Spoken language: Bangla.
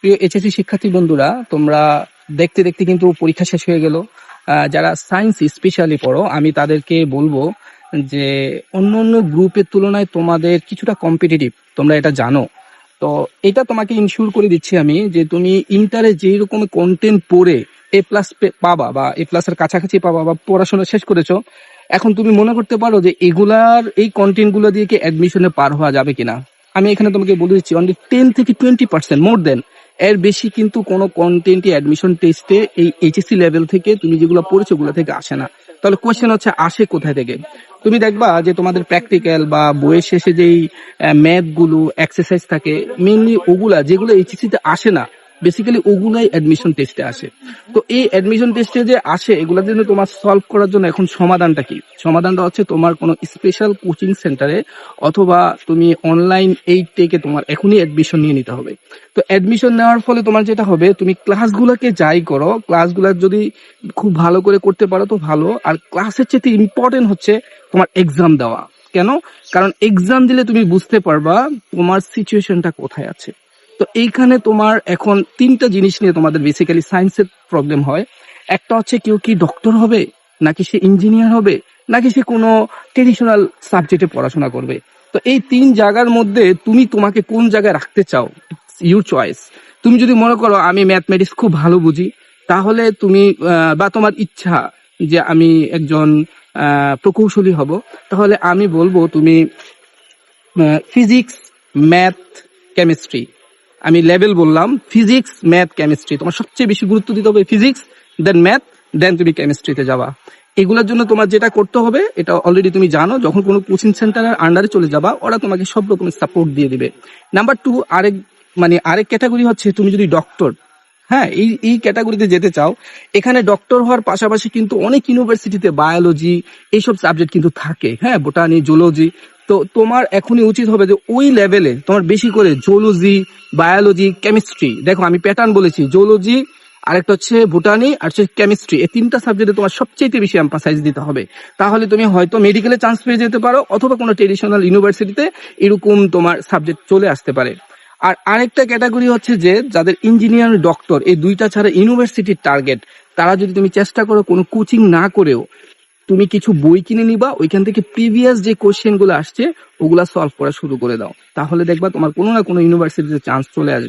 প্রিয় এইচএসসি শিক্ষার্থী বন্ধুরা, তোমরা দেখতে দেখতে কিন্তু পরীক্ষা শেষ হয়ে গেল। যারা সায়েন্স স্পেশালি পড়ো, আমি তাদেরকে বলবো যে অন্য অন্য গ্রুপের তুলনায় তোমাদের কিছুটা কম্পিটিটিভ, তোমরা এটা জানো। তো এটা তোমাকে ইনশিওর করে দিচ্ছি আমি যে তুমি ইন্টারে যেই রকম কন্টেন্ট পড়ে এ প্লাস পাবা বা এ প্লাস এর কাছাকাছি পাবা বা পড়াশোনা শেষ করেছো, এখন তুমি মনে করতে পারো যে এগুলার এই কন্টেন্ট গুলো দিয়ে কি অ্যাডমিশনে পার হওয়া যাবে কিনা। আমি এখানে তোমাকে বলে দিচ্ছি অনলি 10 থেকে 20%, মোর দেন এর বেশি কিন্তু কোনো কন্টেন্টই অ্যাডমিশন টেস্টে এই এইচএসসি লেভেল থেকে তুমি যেগুলো পড়েছো ওগুলো থেকে আসে না। তাহলে কোয়েশ্চেন হচ্ছে আসে কোথায় থেকে। তুমি দেখবা যে তোমাদের প্র্যাকটিক্যাল বা বইয়ের শেষে যেই ম্যাথ গুলো এক্সারসাইজ থাকে, মেইনলি ওগুলা যেগুলো এইচএসসি তে আসে না, বেসিক্যালি ওগুলাই অ্যাডমিশন টেস্টে আসে। তো এই অ্যাডমিশন টেস্টে যে আসে এগুলোর জন্য তোমার সলভ করার জন্য এখন সমাধানটা কি? সমাধানটা হচ্ছে তোমার কোনো স্পেশাল কোচিং সেন্টারে অথবা তুমি অনলাইন এই থেকে তোমার এখনই অ্যাডমিশন নিয়ে নিতে হবে। তো অ্যাডমিশন নেওয়ার ফলে তোমার যেটা হবে, তুমি ক্লাসগুলোকে যাই করো, ক্লাসগুলো যদি খুব ভালো করে করতে পারো তো ভালো। আর ক্লাসের চেয়ে ইম্পর্টেন্ট হচ্ছে তোমার এক্সাম দেওয়া। কেন? কারণ এক্সাম দিলে তুমি বুঝতে পারবা তোমার সিচুয়েশনটা কোথায় আছে। তো এইখানে তোমার এখন তিনটা জিনিস নিয়ে তোমাদের বেসিক্যালি সায়েন্সের প্রবলেম হয়। একটা হচ্ছে কেউ কি ডক্টর হবে, নাকি সে ইঞ্জিনিয়ার হবে, নাকি সে কোনো ট্রেডিশনাল সাবজেক্টে পড়াশোনা করবে। তো এই তিন জায়গার মধ্যে তুমি তোমাকে কোন জায়গায় রাখতে চাও, ইউর চয়েস। তুমি যদি মনে করো আমি ম্যাথমেটিক্স খুব ভালো বুঝি, তাহলে তুমি বা তোমার ইচ্ছা যে আমি একজন প্রকৌশলী হব, তাহলে আমি বলবো তুমি ফিজিক্স, ম্যাথ, কেমিস্ট্রি, আমি লেভেল বললাম ফিজিক্স, ম্যাথ, কেমিস্ট্রি, তোমার সবচেয়ে বেশি গুরুত্ব দিতে হবে ফিজিক্স, দেন ম্যাথ, দেন তুমি কেমিস্ট্রিতে যাবা। এগুলোর জন্য তোমার যেটা করতে হবে এটা অলরেডি তুমি জানো, যখন কোনো কোচিং সেন্টারের আন্ডারে চলে যাবা ওরা তোমাকে সব রকমের সাপোর্ট দিয়ে দিবে। নাম্বার টু, আরেক ক্যাটাগরি হচ্ছে তুমি যদি ডক্টর, হ্যাঁ, এই ক্যাটাগরিতে যেতে চাও, এখানে ডক্টর হওয়ার পাশাপাশি কিন্তু অনেক ইউনিভার্সিটিতে বায়োলজি এইসব সাবজেক্ট কিন্তু থাকে, হ্যাঁ, বোটানি, জুলজি। তো তোমার এখনই উচিত হবে যে ওই লেভেলে তোমার বেশি করে জুলজি, বায়োলজি, কেমিস্ট্রি, দেখো আমি প্যাটার্ন বলেছি, জুলজি, আরেকটা হচ্ছে বোটানি, আর হচ্ছে কেমিস্ট্রি, এই তিনটা সাবজেক্টে তোমার সবচেয়ে বেশি এম্পাসাইজ দিতে হবে। তাহলে তুমি হয়তো মেডিকেলে চান্স পেয়ে যেতে পারো, অথবা কোনো ট্রেডিশনাল ইউনিভার্সিটিতে এরকম তোমার সাবজেক্ট চলে আসতে পারে। আর আরেকটা ক্যাটাগরি হচ্ছে যে যাদের ইঞ্জিনিয়ার, ডক্টর, এই দুইটা ছাড়া ইউনিভার্সিটির টার্গেট, তারা যদি তুমি চেষ্টা করো কোনো কোচিং না করেও তুমি কিছু বই কিনে নিবা, ওইখান থেকে প্রিভিয়াস যে কোশ্চেন গুলো আসছে ওগুলা সলভ করা শুরু করে দাও, তাহলে দেখবা তোমার কোনো না কোনো ইউনিভার্সিটিতে চান্স চলে আসবে।